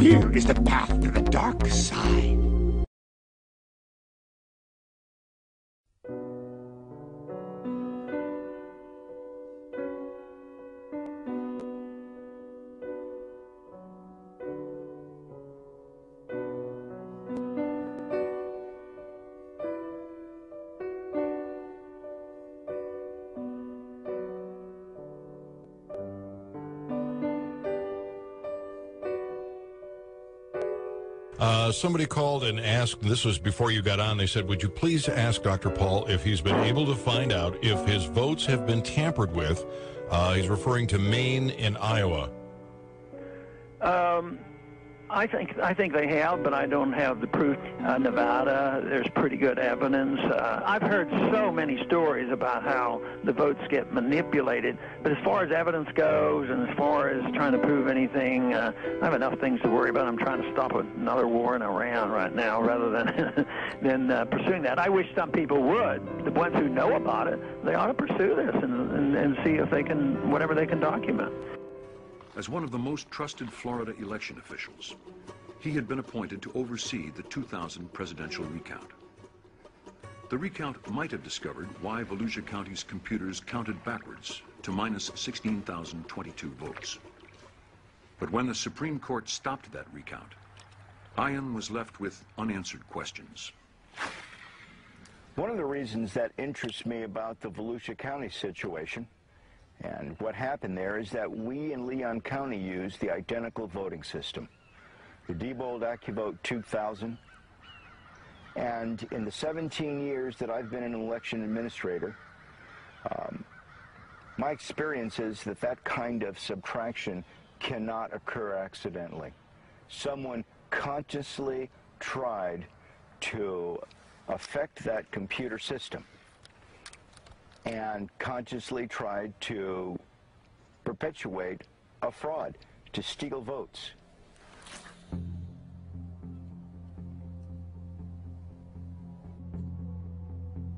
Fear is the path to the dark side. Somebody called and asked, this was before you got on, they said, would you please ask Dr. Paul if he's been able to find out if his votes have been tampered with? He's referring to Maine and Iowa. I think they have, but I don't have the proof. Nevada, there's pretty good evidence. I've heard so many stories about how the votes get manipulated, but as far as evidence goes and as far as trying to prove anything, I have enough things to worry about. I'm trying to stop another war in Iran right now rather than pursuing that. I wish some people would. The ones who know about it, they ought to pursue this and see if they can, whatever they can document. As one of the most trusted Florida election officials, he had been appointed to oversee the 2000 presidential recount. The recount might have discovered why Volusia County's computers counted backwards to minus 16,022 votes. But when the Supreme Court stopped that recount, Ian was left with unanswered questions. One of the reasons that interests me about the Volusia County situation and what happened there is that we in Leon County used the identical voting system, the Diebold AccuVote 2000. And in the 17 years that I've been an election administrator, my experience is that that kind of subtraction cannot occur accidentally. Someone consciously tried to affect that computer system and consciously tried to perpetuate a fraud, to steal votes.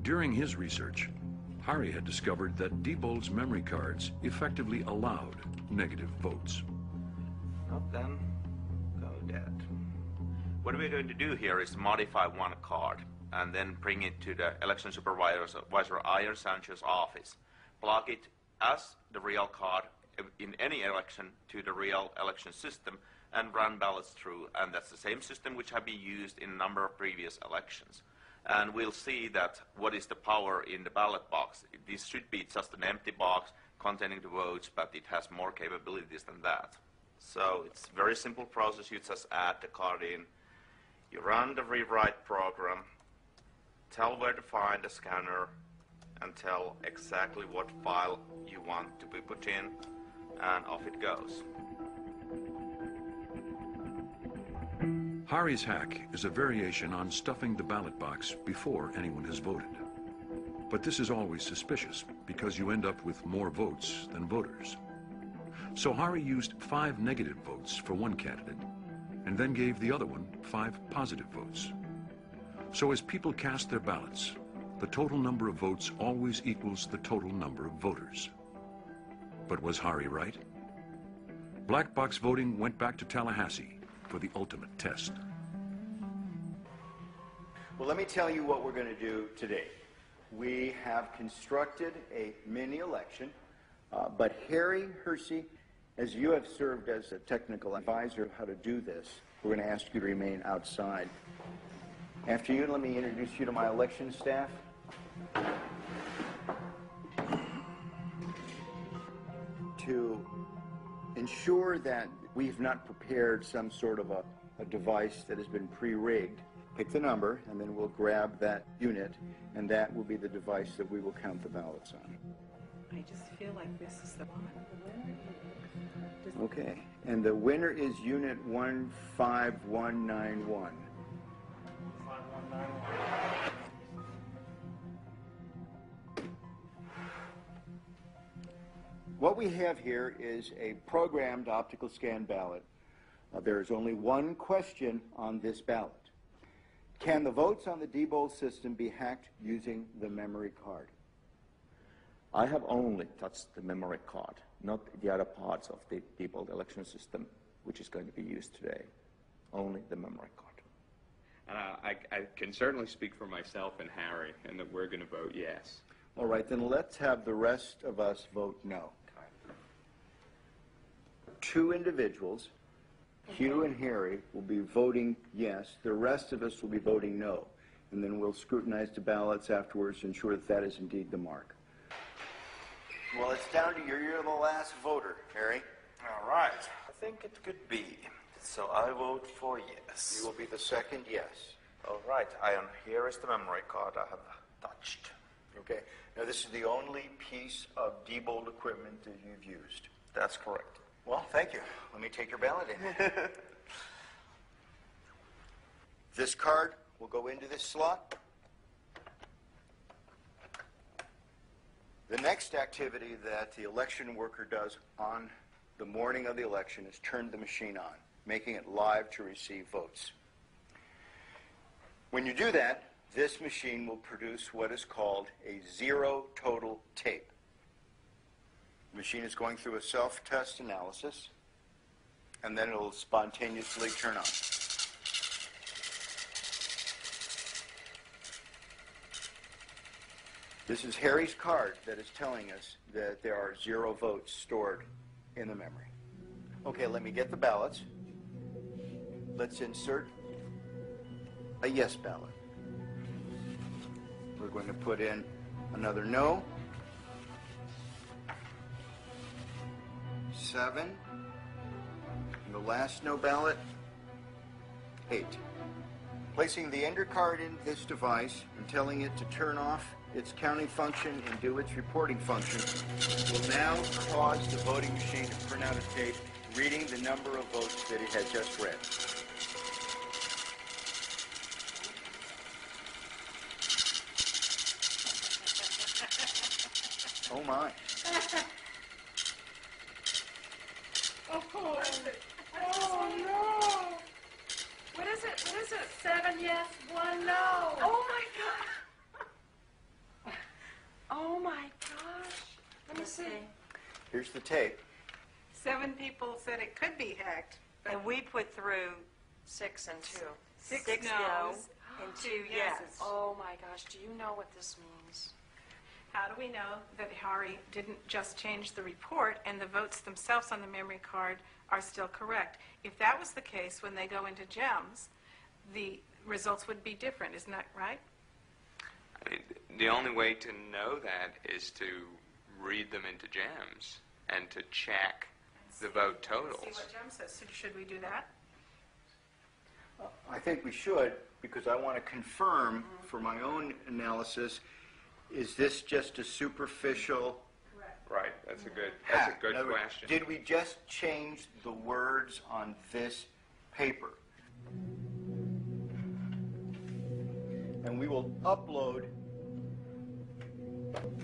During his research, Hari had discovered that Diebold's memory cards effectively allowed negative votes. Well, then, go dead. What we're going to do here is modify one card and then bring it to the election supervisor Ian Sanchez's office. Plug it as the real card in any election to the real election system and run ballots through. And that's the same system which have been used in a number of previous elections. And we'll see that what is the power in the ballot box. This should be just an empty box containing the votes, but it has more capabilities than that. So it's a very simple process. You just add the card in, you run the rewrite program, tell where to find the scanner, and tell exactly what file you want to be put in, and off it goes. Hari's hack is a variation on stuffing the ballot box before anyone has voted. But this is always suspicious because you end up with more votes than voters. So Hari used 5 negative votes for one candidate and then gave the other one 5 positive votes. So as people cast their ballots, the total number of votes always equals the total number of voters. But was Hari right? Black box voting went back to Tallahassee for the ultimate test. Well, let me tell you what we're going to do today. We have constructed a mini election, but Harry Hersey, as you have served as a technical advisor of how to do this, we're going to ask you to remain outside. After you, let me introduce you to my election staff. To ensure that we've not prepared some sort of a device that has been pre-rigged, pick the number, and then we'll grab that unit, and that will be the device that we will count the ballots on. I just feel like this is the one. Okay, and the winner is unit 15191. What we have here is a programmed optical scan ballot. There is only one question on this ballot. Can the votes on the Diebold system be hacked using the memory card? I have only touched the memory card, not the other parts of the Diebold election system, which is going to be used today. only the memory card. And I can certainly speak for myself and Harry, and that we're going to vote yes. All right, then let's have the rest of us vote no. 2 individuals, Hugh and Harry, will be voting yes. The rest of us will be voting no. And then we'll scrutinize the ballots afterwards to ensure that that is indeed the mark. Well, it's down to you. You're the last voter, Harry. All right. I think it could be. So I vote for yes. You will be the second yes. All right. Here is the memory card I have touched. Okay. Now, this is the only piece of Diebold equipment that you've used. That's correct. Well, thank you. Let me take your ballot in. This card will go into this slot. The next activity that the election worker does on the morning of the election is turn the machine on, making it live to receive votes. When you do that, this machine will produce what is called a zero total tape. The machine is going through a self-test analysis, and then it will spontaneously turn on. This is Harry's card that is telling us that there are 0 votes stored in the memory. Okay, let me get the ballots. Let's insert a yes ballot. We're going to put in another no. 7. And the last no ballot, 8. Placing the ender card in this device and telling it to turn off its counting function and do its reporting function will now cause the voting machine to print out a tape reading the number of votes that it had just read. Oh my. Oh no! What is it? 7 yes, 1 no. Oh my god! Oh my gosh! Let me see. Here's the tape. 7 people said it could be hacked. And we put through 6 and 2. 6 no's no's and 2 2 yeses. yeses. Oh my gosh, do you know what this means? How do we know that Harry didn't just change the report and the votes themselves on the memory card are still correct? If that was the case, when they go into GEMS, the results would be different, isn't that right? I mean, the only way to know that is to read them into GEMS and to check the vote totals. See what GEMS says. So should we do that? I think we should, because I want to confirm for my own analysis, is this just a superficial Right, that's a good hack? In other words, question. did we just change the words on this paper? And we will upload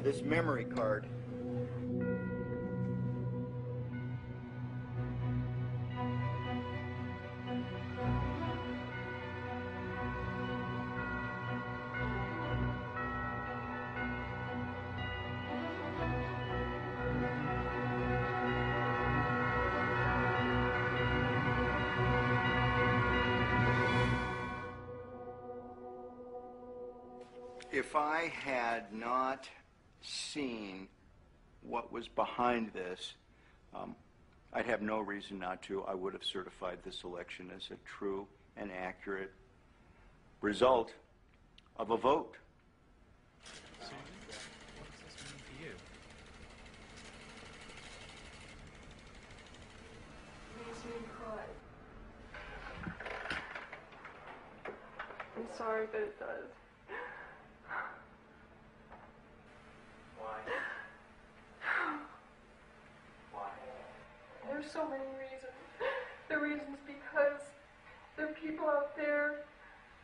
this memory card if I had not seen what was behind this, I'd have no reason not to. I would have certified this election as a true and accurate result of a vote. So, what does this mean for you? It makes me cry. I'm sorry, but it does. There's so many reasons. The reasons because there are people out there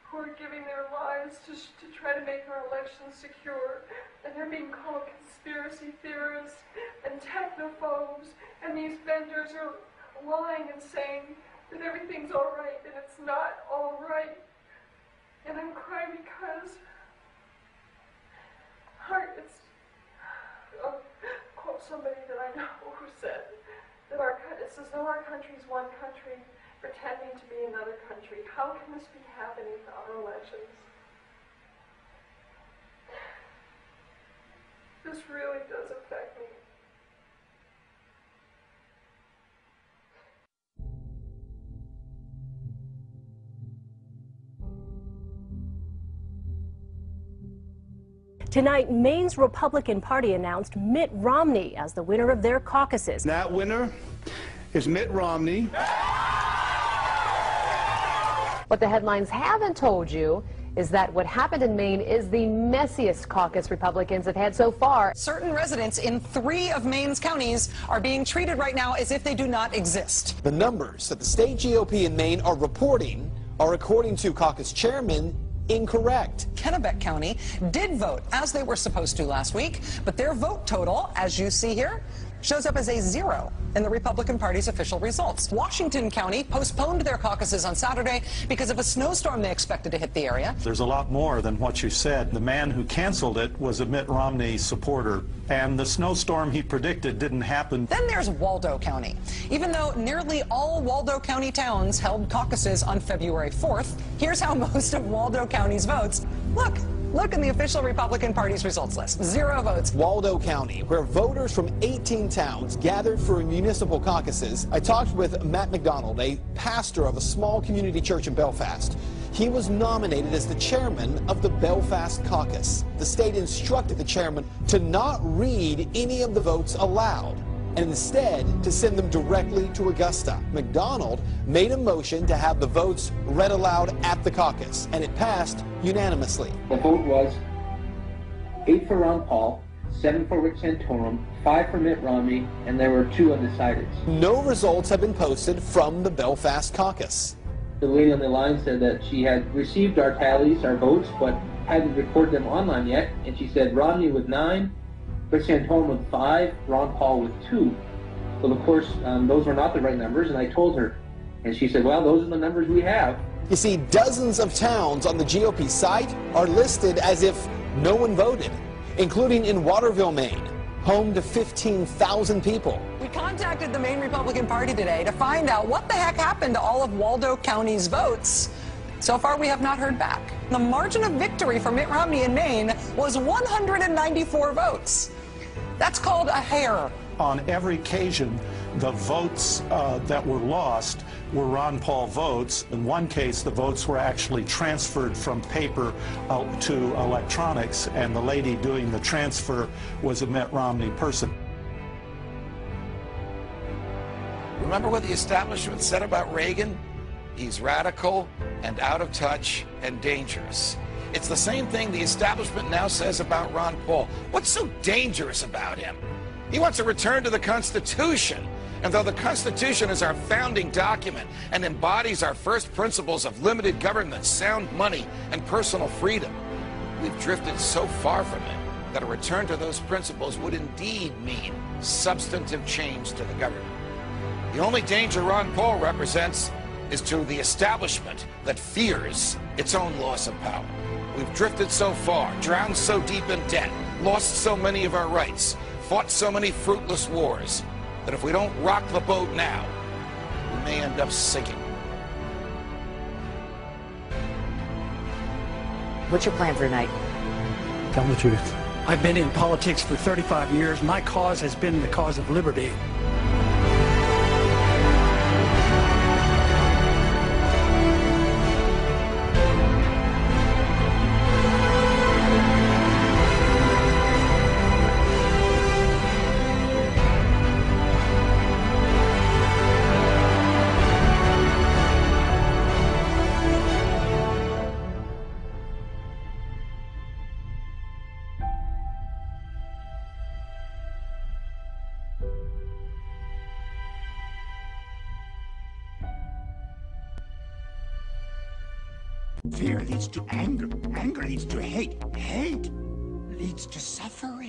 who are giving their lives to try to make our elections secure, and they're being called conspiracy theorists and technophobes, and these vendors are lying and saying that everything's all right, and it's not all right. And I'm crying because it's quote somebody that I know who said that this is our country's one country, pretending to be another country. How can this be happening to our elections? This really does affect me. Tonight, Maine's Republican Party announced Mitt Romney as the winner of their caucuses. That winner is Mitt Romney. What the headlines haven't told you is that what happened in Maine is the messiest caucus Republicans have had so far. Certain residents in 3 of Maine's counties are being treated right now as if they do not exist. The numbers that the state GOP in Maine are reporting are, according to caucus chairman, incorrect. Kennebec County did vote as they were supposed to last week, but their vote total, as you see here, shows up as a 0 in the Republican Party's official results. Washington County postponed their caucuses on Saturday because of a snowstorm they expected to hit the area. There's a lot more than what you said. The man who canceled it was a Mitt Romney supporter, and the snowstorm he predicted didn't happen. Then there's Waldo County. Even though nearly all Waldo County towns held caucuses on February 4th, here's how most of Waldo County's votes look. Look in the official Republican Party's results list. 0 votes. Waldo County, where voters from 18 towns gathered for municipal caucuses. I talked with Matt McDonald, a pastor of a small community church in Belfast. He was nominated as the chairman of the Belfast caucus. The state instructed the chairman to not read any of the votes aloud, and instead to send them directly to Augusta. McDonald made a motion to have the votes read aloud at the caucus, and it passed unanimously. The vote was 8 for Ron Paul, 7 for Rick Santorum, 5 for Mitt Romney, and there were 2 undecideds. No results have been posted from the Belfast caucus. The lady on the line said that she had received our tallies, our votes, but hadn't recorded them online yet, and she said Romney with 9, Rick Santorum with 5, Ron Paul with 2. Well, of course, those were not the right numbers, and I told her. And she said, well, those are the numbers we have. You see, dozens of towns on the GOP site are listed as if no one voted, including in Waterville, Maine, home to 15,000 people. We contacted the Maine Republican Party today to find out what the heck happened to all of Waldo County's votes. So far, we have not heard back. The margin of victory for Mitt Romney in Maine was 194 votes. That's called a hair. On every occasion, the votes that were lost were Ron Paul votes. In one case, the votes were actually transferred from paper to electronics, and the lady doing the transfer was a Mitt Romney person. Remember what the establishment said about Reagan? He's radical and out of touch and dangerous. It's the same thing the establishment now says about Ron Paul. What's so dangerous about him? He wants a return to the Constitution. And though the Constitution is our founding document and embodies our first principles of limited government, sound money, and personal freedom, we've drifted so far from it that a return to those principles would indeed mean substantive change to the government. The only danger Ron Paul represents is to the establishment that fears its own loss of power. We've drifted so far, drowned so deep in debt, lost so many of our rights, fought so many fruitless wars, that if we don't rock the boat now, we may end up sinking. What's your plan for tonight? Tell the truth. I've been in politics for 35 years. My cause has been the cause of liberty. Fear leads to anger. Anger leads to hate. Hate leads to suffering.